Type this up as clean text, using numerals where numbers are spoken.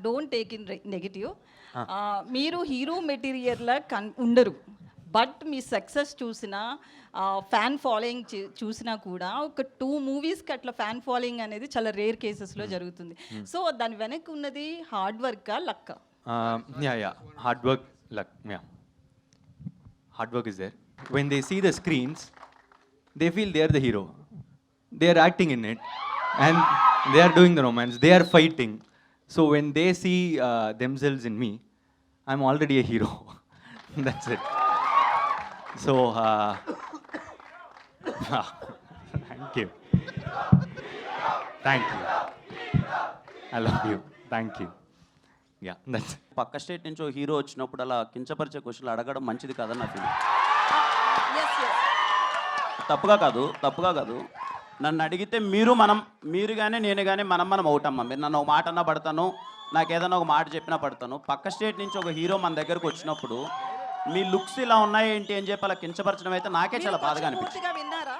Don't take in negative. మీరు hero మెటీరియల్లా ఉండరు. But me success చూసినా ఫ్యాన్ ఫాలోయింగ్ చూసినా కూడా ఒక 2 మూవీస్కి అట్లా ఫ్యాన్ ఫాలోయింగ్ అనేది చాలా రేర్ కేసెస్లో జరుగుతుంది. సో దాని వెనక్కి ఉన్నది hard వర్కా లక్కా? Yeah. Hard work, luck. Yeah. Hard work is there. When they see the screens, they feel they are the hero. They are acting in it, and they are doing the romance. They are fighting. So when they see themselves in me, I'm already a hero. That's it. So thank you. Thank you. I love you. Thank you. Yeah, that's it. పక్క state నుంచి ఓ hero వచ్చినప్పుడు అలా కించపరిచే క్వశ్చన్లు అడగడం మంచిది కాదని నా ఫీలింగ్. తప్పుగా కాదు. నన్ను అడిగితే మీరు కానీ నేను కానీ మనం అవుతామ్మా. మీరు నన్ను ఒక మాట అన్నా పడతాను, నాకు ఏదైనా ఒక మాట చెప్పినా పడతాను. పక్క స్టేట్ నుంచి ఒక హీరో మన దగ్గరకు వచ్చినప్పుడు మీ లుక్స్ ఇలా ఉన్నాయి ఏంటి అని చెప్పి అలా కించపరచడం అయితే నాకే చాలా బాధగా అనిపించింది.